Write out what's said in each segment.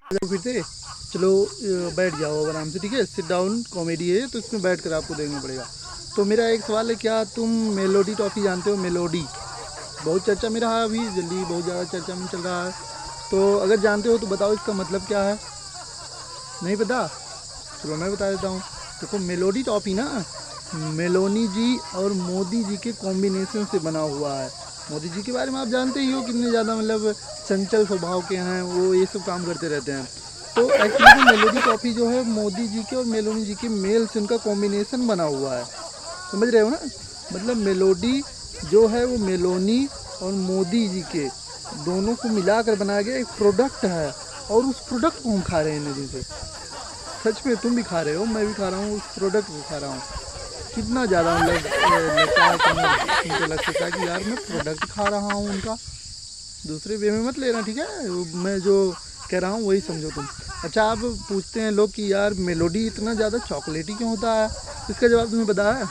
फिर से चलो बैठ जाओ आराम से, ठीक है। सिट डाउन कॉमेडी है तो इसमें बैठ कर आपको देखना पड़ेगा। तो मेरा एक सवाल है, क्या तुम मेलोडी टॉफ़ी जानते हो? मेलोडी बहुत चर्चा में रहा, अभी जल्दी बहुत ज़्यादा चर्चा में चल रहा है। तो अगर जानते हो तो बताओ इसका मतलब क्या है। नहीं पता? चलो मैं बता देता हूँ। देखो मेलोडी टॉफ़ी ना मेलोनी जी और मोदी जी के कॉम्बिनेशन से बना हुआ है। मोदी जी के बारे में आप जानते ही हो, कितने ज़्यादा मतलब चंचल स्वभाव के हैं, वो ये सब काम करते रहते हैं। तो एक्चुअली मेलोडी टॉफ़ी जो है मोदी जी के और मेलोनी जी के मेल से उनका कॉम्बिनेशन बना हुआ है, समझ रहे हो ना। मतलब मेलोडी जो है वो मेलोनी और मोदी जी के दोनों को मिलाकर बनाया गया एक प्रोडक्ट है, और उस प्रोडक्ट को हम खा रहे हैं इतने दिन से। सच में तुम भी खा रहे हो, मैं भी खा रहा हूँ, उस प्रोडक्ट को खा रहा हूँ। कितना ज़्यादा मतलब लगता है कि मुझे लग सकता है कि यार मैं प्रोडक्ट खा रहा हूँ उनका। दूसरे वे में मत लेना, ठीक है। मैं जो कह रहा हूँ वही समझो तुम। अच्छा, आप पूछते हैं लोग कि यार मेलोडी इतना ज़्यादा चॉकलेटी क्यों होता है, इसका जवाब तुम्हें पता है?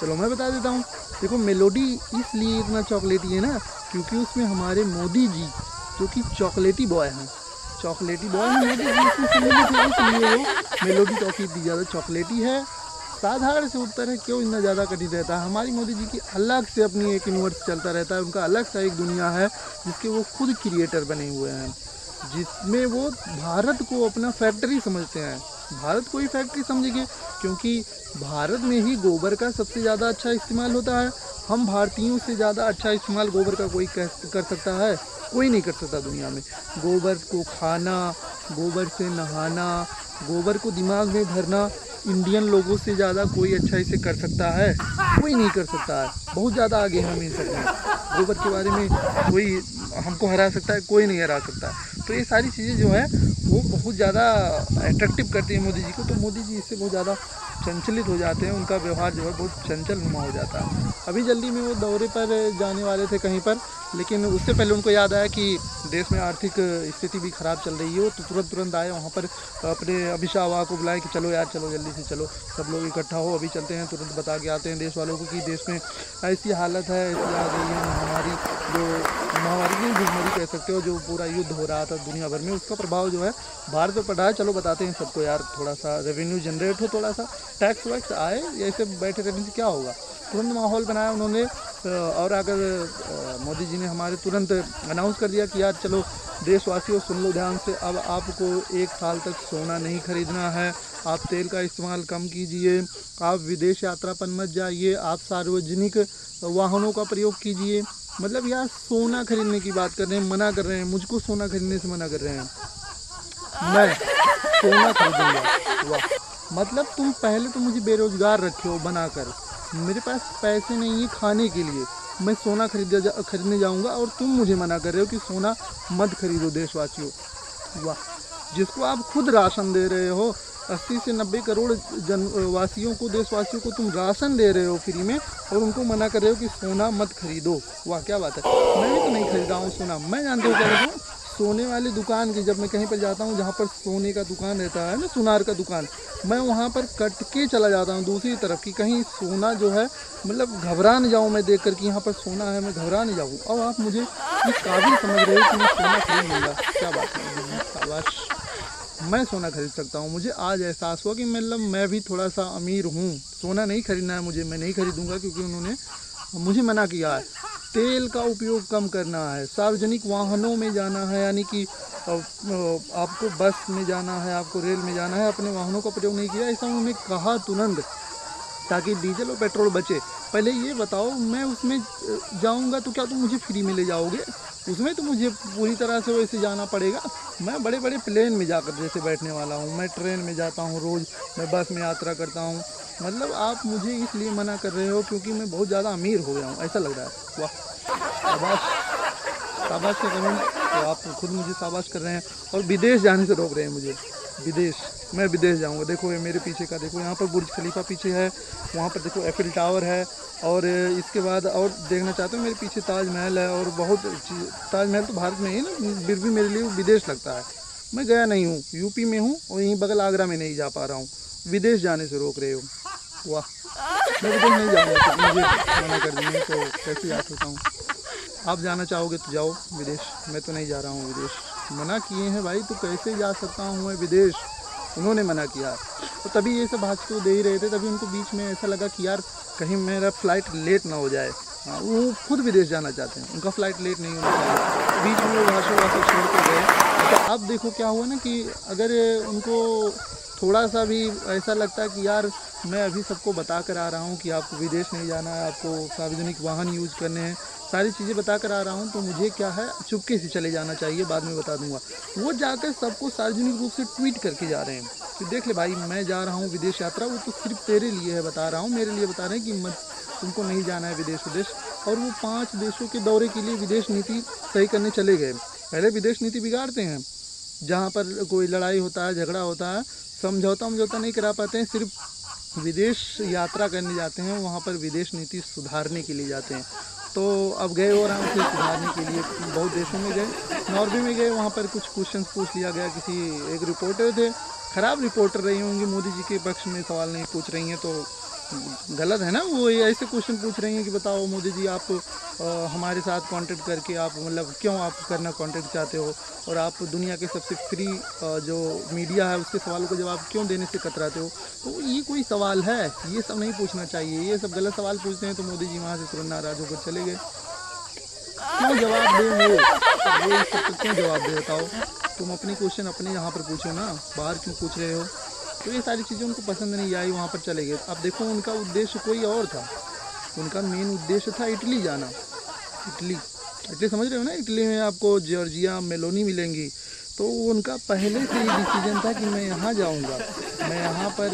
चलो मैं बता देता हूँ। देखो मेलोडी इसलिए इतना चॉकलेटी है ना, क्योंकि उसमें हमारे मोदी जी जो कि चॉकलेटी बॉय हैं, चॉकलेटी बॉय हैं मोदी जी, इसमें सम्मिलित है, इसलिए वो मेलोडी टॉफ़ी इतनी ज़्यादा चॉकलेटी है। साधारण से उत्तर है, क्यों इतना ज़्यादा कठिन रहता है। हमारी मोदी जी की अलग से अपनी एक यूनिवर्स चलता रहता है, उनका अलग सा एक दुनिया है जिसके वो खुद क्रिएटर बने हुए हैं, जिसमें वो भारत को अपना फैक्ट्री समझते हैं। भारत को ही फैक्ट्री समझेंगे, क्योंकि भारत में ही गोबर का सबसे ज़्यादा अच्छा इस्तेमाल होता है। हम भारतीयों से ज़्यादा अच्छा इस्तेमाल गोबर का कोई कर सकता है? कोई नहीं कर सकता दुनिया में। गोबर को खाना, गोबर से नहाना, गोबर को दिमाग में भरना इंडियन लोगों से ज़्यादा कोई अच्छा इसे कर सकता है? कोई नहीं कर सकता है। बहुत ज़्यादा आगे हम इन सब में, गोबर के बारे में कोई हमको हरा सकता है? कोई नहीं हरा सकता। तो ये सारी चीज़ें जो है वो बहुत ज़्यादा अट्रैक्टिव करती है मोदी जी को। तो मोदी जी इससे बहुत ज़्यादा चंचलित हो जाते हैं, उनका व्यवहार जो है बहुत चंचल नुमा हो जाता है। अभी जल्दी में वो दौरे पर जाने वाले थे कहीं पर, लेकिन उससे पहले उनको याद आया कि देश में आर्थिक स्थिति भी ख़राब चल रही है। तो तुरंत आए वहाँ पर, अपने अमित शाह को बुलाए कि चलो यार चलो जल्दी से चलो, सब लोग इकट्ठा हो, अभी चलते हैं, तुरंत बता के आते हैं देश वालों को कि देश में ऐसी हालत है, ऐसी आ गई है महामारी, जो महामारी नहीं भूखमरी कह सकते हो, जो पूरा युद्ध हो रहा था दुनिया भर में, उसका प्रभाव जो है भारत पर पड़ा है। चलो बताते हैं सबको यार, थोड़ा सा रेवेन्यू जनरेट हो, थोड़ा सा टैक्स वैक्स आए, ऐसे बैठे रहने से क्या होगा। तुरंत माहौल बनाया उन्होंने, और अगर मोदी जी ने हमारे तुरंत अनाउंस कर दिया कि यार चलो देशवासियों सुन लो ध्यान से, अब आपको 1 साल तक सोना नहीं खरीदना है, आप तेल का इस्तेमाल कम कीजिए, आप विदेश यात्रा पर मत जाइए, आप सार्वजनिक वाहनों का प्रयोग कीजिए। मतलब यार सोना खरीदने की बात कर रहे हैं, मना कर रहे हैं, मुझको सोना खरीदने से मना कर रहे हैं। मैं सोना खरीदूंगा? वाह। मतलब तुम पहले तो मुझे बेरोजगार रखे हो बनाकर, मेरे पास पैसे नहीं है खाने के लिए, मैं सोना खरीदने जाऊंगा और तुम मुझे मना कर रहे हो कि सोना मत खरीदो देशवासियों। वाह। जिसको आप खुद राशन दे रहे हो, 80 से 90 करोड़ जनवासियों को, देशवासियों को तुम राशन दे रहे हो फ्री में, और उनको मना कर रहे हो कि सोना मत खरीदो। वाह क्या बात है। मैं भी तो नहीं खरीदा हूँ सोना। मैं जानते हो क्या करता हूँ, सोने वाली दुकान की, जब मैं कहीं पर जाता हूँ जहाँ पर सोने का दुकान रहता है ना, सुनार का दुकान, मैं वहाँ पर कट के चला जाता हूँ दूसरी तरफ की, कहीं सोना जो है मतलब घबरा नहीं जाऊँ मैं देख कर कि यहाँ पर सोना है, मैं घबरा नहीं जाऊँ। और आप मुझे इस काबिल समझ रहे हो कि मैं सोना खरीद लूँगा? क्या बात है, शाबाश। मैं सोना खरीद सकता हूँ। मुझे आज एहसास हुआ कि मतलब मैं भी थोड़ा सा अमीर हूँ। सोना नहीं खरीदना है मुझे, मैं नहीं खरीदूँगा, क्योंकि उन्होंने मुझे मना किया है। तेल का उपयोग कम करना है, सार्वजनिक वाहनों में जाना है, यानी कि आपको बस में जाना है, आपको रेल में जाना है, अपने वाहनों का प्रयोग नहीं किया, ऐसा उन्होंने कहा तुरंत, ताकि डीजल और पेट्रोल बचे। पहले ये बताओ, मैं उसमें जाऊंगा तो क्या तुम मुझे फ्री में ले जाओगे? उसमें तो मुझे पूरी तरह से वैसे जाना पड़ेगा। मैं बड़े बड़े प्लेन में जाकर जैसे बैठने वाला हूँ, मैं ट्रेन में जाता हूँ रोज़, मैं बस में यात्रा करता हूँ। मतलब आप मुझे इसलिए मना कर रहे हो क्योंकि मैं बहुत ज़्यादा अमीर हो गया हूँ, ऐसा लग रहा है। वाह, शाबाश। शाबाश का कमेंट तो आप खुद मुझे शाबाश कर रहे हैं, और विदेश जाने से रोक रहे हैं मुझे। विदेश, मैं विदेश जाऊंगा। देखो ये मेरे पीछे का देखो, यहाँ पर बुर्ज खलीफा पीछे है, वहाँ पर देखो एफिल टावर है, और इसके बाद और देखना चाहते हो मेरे पीछे ताजमहल है, और बहुत ताजमहल तो भारत में ही ना, फिर भी मेरे लिए विदेश लगता है। मैं गया नहीं हूँ, यूपी में हूँ, और यहीं बगल आगरा में नहीं जा पा रहा हूँ। विदेश जाने से रोक रहे हो? वाह। मैं विदेश नहीं जाऊँगा, तो मुझे मना कर देंगे तो कैसे जा सकता हूँ? आप जाना चाहोगे तो जाओ विदेश, मैं तो नहीं जा रहा हूँ विदेश। मना किए हैं भाई, तो कैसे जा सकता हूँ मैं विदेश, उन्होंने मना किया। तो तभी ये सब भाषण तो दे ही रहे थे, तभी उनको बीच में ऐसा लगा कि यार कहीं मेरा फ़्लाइट लेट ना हो जाए। हाँ, वो खुद विदेश जाना चाहते हैं, उनका फ़्लाइट लेट नहीं होना चाहिए। बीच में वो भाषण वाषण छोड़ के गए। तो अब देखो क्या हुआ ना कि अगर उनको थोड़ा सा भी ऐसा लगता है कि यार मैं अभी सबको बता कर आ रहा हूँ कि आपको विदेश नहीं जाना है, आपको सार्वजनिक वाहन यूज करने हैं, सारी चीज़ें बता कर आ रहा हूँ, तो मुझे क्या है चुपके से चले जाना चाहिए, बाद में बता दूंगा। वो जाकर सबको सार्वजनिक रूप से ट्वीट करके जा रहे हैं कि देख ले भाई मैं जा रहा हूँ विदेश यात्रा, वो तो सिर्फ तेरे लिए है बता रहा हूँ, मेरे लिए बता रहे हैं कि मत तुमको नहीं जाना है विदेश। और वो 5 देशों के दौरे के लिए विदेश नीति सही करने चले गए। पहले विदेश नीति बिगाड़ते हैं, जहाँ पर कोई लड़ाई होता है, झगड़ा होता है, समझौता नहीं करा पाते हैं, सिर्फ विदेश यात्रा करने जाते हैं, वहाँ पर विदेश नीति सुधारने के लिए जाते हैं। तो अब गए और हम उसे सुधारने के लिए बहुत देशों में गए, नॉर्वे में गए, वहाँ पर कुछ क्वेश्चन पूछ लिया गया, एक रिपोर्टर थे, ख़राब रिपोर्टर रही होंगी, मोदी जी के पक्ष में सवाल नहीं पूछ रही हैं, तो गलत है ना। वो ऐसे क्वेश्चन पूछ रही हैं कि बताओ मोदी जी आप हमारे साथ कांटेक्ट करके आप मतलब क्यों आप करना कांटेक्ट चाहते हो, और आप दुनिया के सबसे फ्री जो मीडिया है उसके सवालों को जवाब क्यों देने से कतराते हो। तो ये कोई सवाल है, ये सब नहीं पूछना चाहिए, ये सब गलत सवाल पूछते हैं। तो मोदी जी वहाँ से तुरंत नाराज़ होकर चले गए। क्यों जवाब दे वो सब क्यों जवाब दे, बताओ। तुम अपनी क्वेश्चन अपने यहाँ पर पूछो ना, बाहर क्यों पूछ रहे हो। तो ये सारी चीज़ें उनको पसंद नहीं आई, वहाँ पर चले गए। अब देखो उनका उद्देश्य कोई और था, उनका मेन उद्देश्य था इटली जाना। इटली समझ रहे हो ना, इटली में आपको जॉर्जिया मेलोनी मिलेंगी। तो उनका पहले से ही डिसीजन था कि मैं यहाँ जाऊँगा, मैं यहाँ पर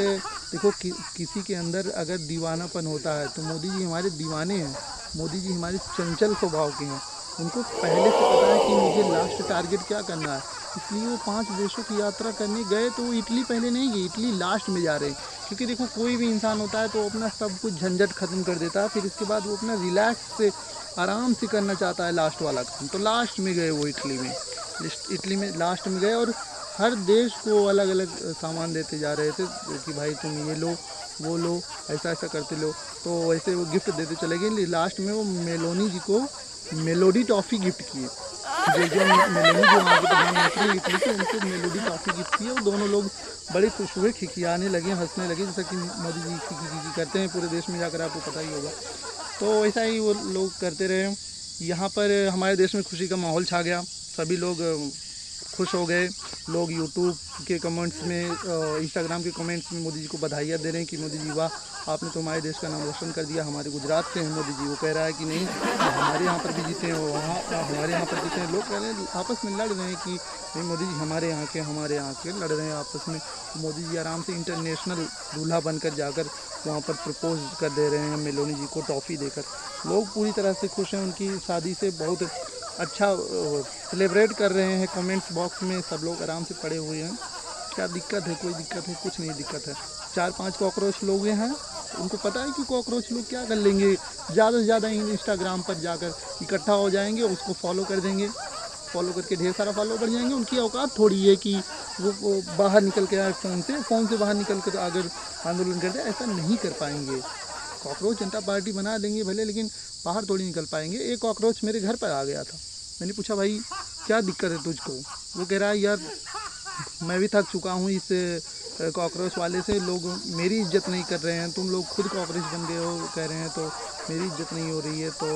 देखो किसी के अंदर अगर दीवानापन होता है तो मोदी जी हमारे दीवाने हैं, मोदी जी हमारे चंचल स्वभाव के हैं। उनको पहले से पता है कि मुझे लास्ट टारगेट क्या करना है, इसलिए वो 5 देशों की यात्रा करने गए। तो वो इटली पहले नहीं गई, इटली लास्ट में जा रहे हैं। क्योंकि देखो कोई भी इंसान होता है तो अपना सब कुछ झंझट ख़त्म कर देता है, फिर इसके बाद वो अपना रिलैक्स से आराम से करना चाहता है लास्ट वाला काम। तो लास्ट में गए वो इटली में लास्ट में गए, और हर देश को अलग अलग सामान देते जा रहे थे कि भाई तुम ये लो वो लो, ऐसा करते लो। तो वैसे वो गिफ्ट देते चले गए। लास्ट में वो मेलोनी जी को मेलोडी टॉफ़ी गिफ्ट किए, जो मेलोनी जो वहाँ के प्रधानमंत्री इटली के, उनको मेलोडी टॉफ़ी गिफ्ट किए। और दोनों लोग बड़े खुश हुए, खिखियाने लगे, हंसने लगे, जैसा कि मोदी जी खिखी करते हैं पूरे देश में जाकर, आपको पता ही होगा। तो वैसा ही वो लोग करते रहे। यहाँ पर हमारे देश में खुशी का माहौल छा गया, सभी लोग खुश हो गए। लोग यूट्यूब के कमेंट्स में, इंस्टाग्राम के कमेंट्स में मोदी जी को बधाइयाँ दे रहे हैं कि मोदी जी वाह, आपने तो हमारे देश का नाम रोशन कर दिया, हमारे गुजरात से हैं मोदी जी। वो कह रहा है कि नहीं हमारे यहाँ पर भी जीते हैं, वहाँ हमारे यहाँ पर जीते हैं। लोग कह रहे हैं, आपस में लड़ रहे हैं कि नहीं मोदी जी हमारे यहाँ के लड़ रहे हैं आपस में। मोदी जी आराम से इंटरनेशनल दूल्हा बनकर जाकर वहाँ पर प्रपोज कर दे रहे हैं मेलोनी जी को टॉफ़ी देकर। लोग पूरी तरह से खुश हैं, उनकी शादी से बहुत अच्छा सेलिब्रेट कर रहे हैं। कमेंट्स बॉक्स में सब लोग आराम से पड़े हुए हैं। क्या दिक्कत है, कोई दिक्कत है, कुछ नहीं दिक्कत है। 4-5 कॉकरोच लोग हैं, उनको पता है कि कॉकरोच लोग क्या कर लेंगे, ज़्यादा से ज़्यादा इंस्टाग्राम पर जाकर इकट्ठा हो जाएंगे, उसको फॉलो कर देंगे, फॉलो करके ढेर सारा फॉलो बढ़ जाएंगे। उनकी औकात थोड़ी है कि वो बाहर निकल के आए फ़ोन से बाहर निकल कर अगर आंदोलन करते, ऐसा नहीं कर पाएंगे। कॉकरोच जनता पार्टी बना देंगे भले, लेकिन बाहर थोड़ी निकल पाएंगे। एक कॉकरोच मेरे घर पर आ गया था, मैंने पूछा भाई क्या दिक्कत है तुझको। वो कह रहा है यार मैं भी थक चुका हूँ इस कॉकरोच वाले से, लोग मेरी इज्जत नहीं कर रहे हैं, तुम लोग खुद कॉकरोच बन गए हो कह रहे हैं, तो मेरी इज्जत नहीं हो रही है। तो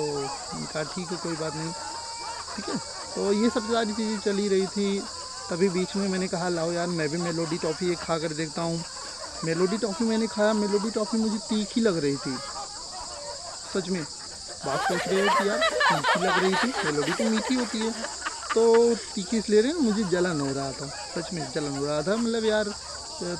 कहा ठीक है कोई बात नहीं, ठीक है। तो ये सब सारी चीज़ें चली रही थी। तभी बीच में मैंने कहा लाओ यार मैं भी मेलोडी टॉफ़ी एक खा कर देखता हूँ। मेलोडी टॉफ़ी मैंने खाया, मेलोडी टॉफ़ी मुझे तीखी लग रही थी, सच में। बात सोच रहे हो कि यार तीखी लग रही थी, मेलोडी तो मीठी होती है, तो तीखी इसलिए रहे मुझे जलन हो रहा था, सच में जलन हो रहा था। मतलब यार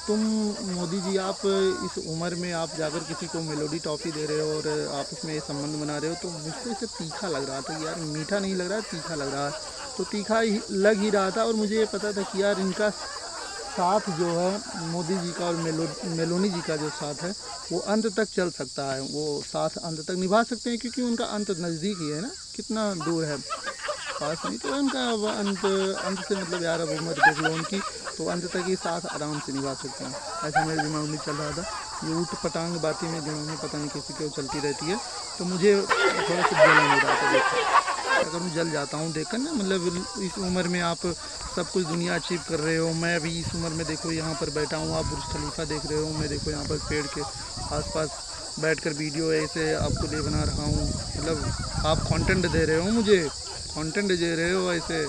तुम मोदी जी आप इस उम्र में आप जाकर किसी को मेलोडी टॉफ़ी दे रहे हो और आपस में संबंध बना रहे हो, तो मुझको इसे तीखा लग रहा था। यार मीठा नहीं लग रहा, तीखा लग रहा है, तो तीखा ही लग ही रहा था। और मुझे ये पता था कि यार इनका साथ जो है मोदी जी का और मेलोनी जी का जो साथ है वो अंत तक चल सकता है, वो साथ अंत तक निभा सकते हैं, क्योंकि उनका अंत नज़दीक ही है ना, कितना दूर है, पास नहीं। तो उनका अंत से मतलब यार अब उम्र देख लो उनकी, तो अंत तक ही साथ आराम से निभा सकते हैं। ऐसा मेरे दिमाग में चल रहा था, ये ऊट पटांग बातें मेरे दिमाग में पता नहीं कैसे क्यों चलती रहती है। तो मुझे थोड़ा सा जलन हो रहा था देखो। क्या करूँ, जल जाता हूँ देखकर ना। मतलब इस उम्र में आप सब कुछ दुनिया अचीव कर रहे हो, मैं अभी इस उम्र में देखो यहाँ पर बैठा हूँ, आप बुर्ज खलीफा देख रहे हो, मैं देखो यहाँ पर पेड़ के आसपास बैठकर वीडियो ऐसे आपको लिए बना रहा हूँ। मतलब आप कंटेंट दे रहे हो, मुझे कंटेंट दे रहे हो, ऐसे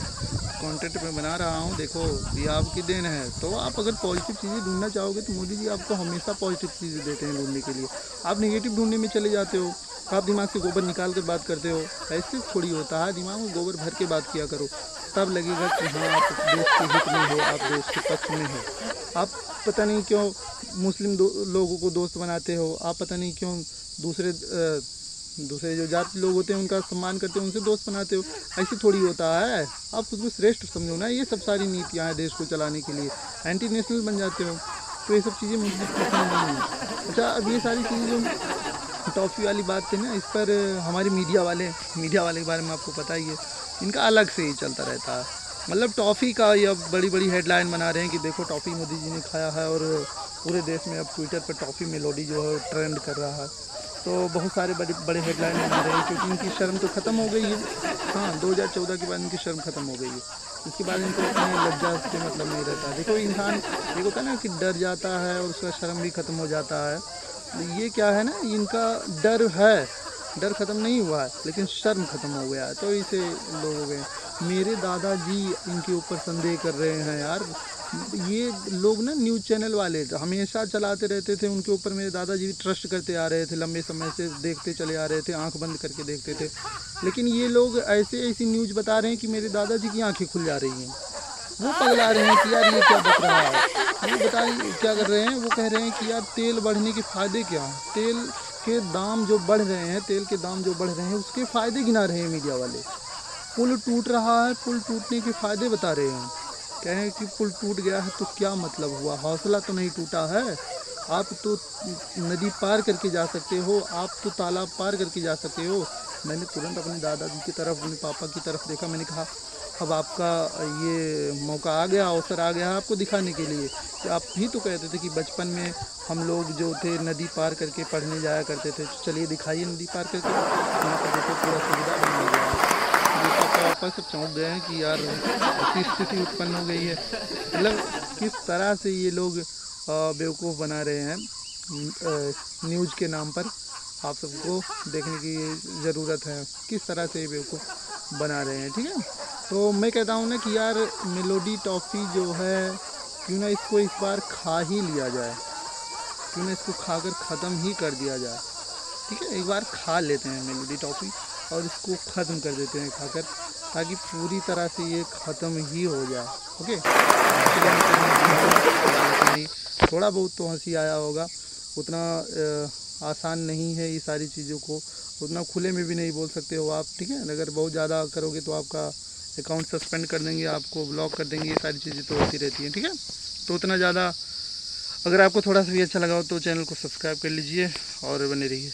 कंटेंट में बना रहा हूँ। देखो ये आपकी देन है। तो आप अगर पॉजिटिव चीज़ें ढूंढना चाहोगे तो मोदी जी आपको हमेशा पॉजिटिव चीज़ें देते हैं ढूंढने के लिए। आप नेगेटिव ढूंढने में चले जाते हो, आप दिमाग से गोबर निकाल कर बात करते हो। ऐसे थोड़ी होता है, दिमाग में गोबर भर के बात किया करो, तब लगेगा कि हाँ आप देश के हित में हो, आप देश के पक्ष में हो। आप पता नहीं क्यों मुस्लिम लोगों को दोस्त बनाते हो, आप पता नहीं क्यों दूसरे जो जाति लोग होते हैं उनका सम्मान करते हो, उनसे दोस्त बनाते हो। ऐसे थोड़ी होता है, आप खुद को श्रेष्ठ समझो ना। ये सब सारी नीतियाँ हैं देश को चलाने के लिए, एंटी नेशनल बन जाते हो। तो ये सब चीज़ें मुझे पसंद नहीं है। अच्छा, अब ये सारी चीज़ें जो टॉफ़ी वाली बात थी ना, इस पर हमारे मीडिया वाले के बारे में आपको पता ही है, इनका अलग से ही चलता रहता है। मतलब टॉफ़ी का ये अब बड़ी बड़ी हेडलाइन बना रहे हैं कि देखो टॉफ़ी मोदी जी ने खाया है, और पूरे देश में अब ट्विटर पर टॉफ़ी मेलोडी जो है ट्रेंड कर रहा है। तो बहुत सारे बड़े बड़े हेडलाइन बना रहे हैं, क्योंकि इनकी शर्म तो ख़त्म हो गई है। हाँ, 2014 के बाद इनकी शर्म ख़त्म हो गई है। इसके बाद इनको अपनी लज्जा से मतलब नहीं रहता। देखो इंसान एक होता है ना कि डर जाता है और उसका शर्म भी ख़त्म हो जाता है। ये क्या है ना, इनका डर है, डर ख़त्म नहीं हुआ है, लेकिन शर्म ख़त्म हो गया है। तो इसे लोग हो गए। मेरे दादाजी इनके ऊपर संदेह कर रहे हैं यार। ये लोग ना न्यूज़ चैनल वाले हमेशा चलाते रहते थे, उनके ऊपर मेरे दादाजी भी ट्रस्ट करते आ रहे थे, लंबे समय से देखते चले आ रहे थे, आंख बंद करके देखते थे। लेकिन ये लोग ऐसी न्यूज़ बता रहे हैं कि मेरे दादाजी की आंखें खुल जा रही हैं। वो पगला रहे हैं कि यार ये क्या बक रहा है। वो बताइए क्या कर रहे हैं, वो कह रहे हैं कि यार तेल बढ़ने के फ़ायदे क्या हैं, तेल के दाम जो बढ़ रहे हैं, तेल के दाम जो बढ़ रहे हैं उसके फ़ायदे गिना रहे हैं मीडिया वाले। पुल टूट रहा है, पुल टूटने के फ़ायदे बता रहे हैं। कह रहे हैं कि पुल टूट गया है तो क्या मतलब हुआ, हौसला तो नहीं टूटा है। आप तो नदी पार करके जा सकते हो, आप तो तालाब पार करके जा सकते हो। मैंने तुरंत अपने दादाजी की तरफ, अपने पापा की तरफ देखा। मैंने कहा अब आपका ये मौका आ गया, अवसर आ गया आपको दिखाने के लिए। कि आप भी तो कहते थे कि बचपन में हम लोग जो थे नदी पार करके पढ़ने जाया करते थे। चलिए दिखाइए नदी पार करके। यहाँ पर देखो पूरा सुविधा बना गया है। पापा सब चौंक गए हैं कि यार ऐसी स्थिति उत्पन्न हो गई है। मतलब किस तरह से ये लोग बेवकूफ़ बना रहे हैं न्यूज़ के नाम पर। आप सबको देखने की ज़रूरत है किस तरह से ये बेवकूफ़ बना रहे हैं, ठीक है। तो मैं कहता हूँ ना कि यार मेलोडी टॉफ़ी जो है, क्यों ना इसको इस बार खा ही लिया जाए, क्यों ना इसको खाकर ख़त्म ही कर दिया जाए, ठीक है। एक बार खा लेते हैं मेलोडी टॉफ़ी और इसको ख़त्म कर देते हैं खाकर, ताकि पूरी तरह से ये ख़त्म ही हो जाए। ओके, थोड़ा बहुत तो हंसी आया होगा, उतना आसान नहीं है ये सारी चीज़ों को, उतना खुले में भी नहीं बोल सकते हो आप, ठीक है। अगर बहुत ज़्यादा करोगे तो आपका अकाउंट सस्पेंड कर देंगे, आपको ब्लॉक कर देंगे, ये सारी चीज़ें तो होती रहती हैं, ठीक है। तो उतना ज़्यादा, अगर आपको थोड़ा सा भी अच्छा लगा हो तो चैनल को सब्सक्राइब कर लीजिए और बने रहिए।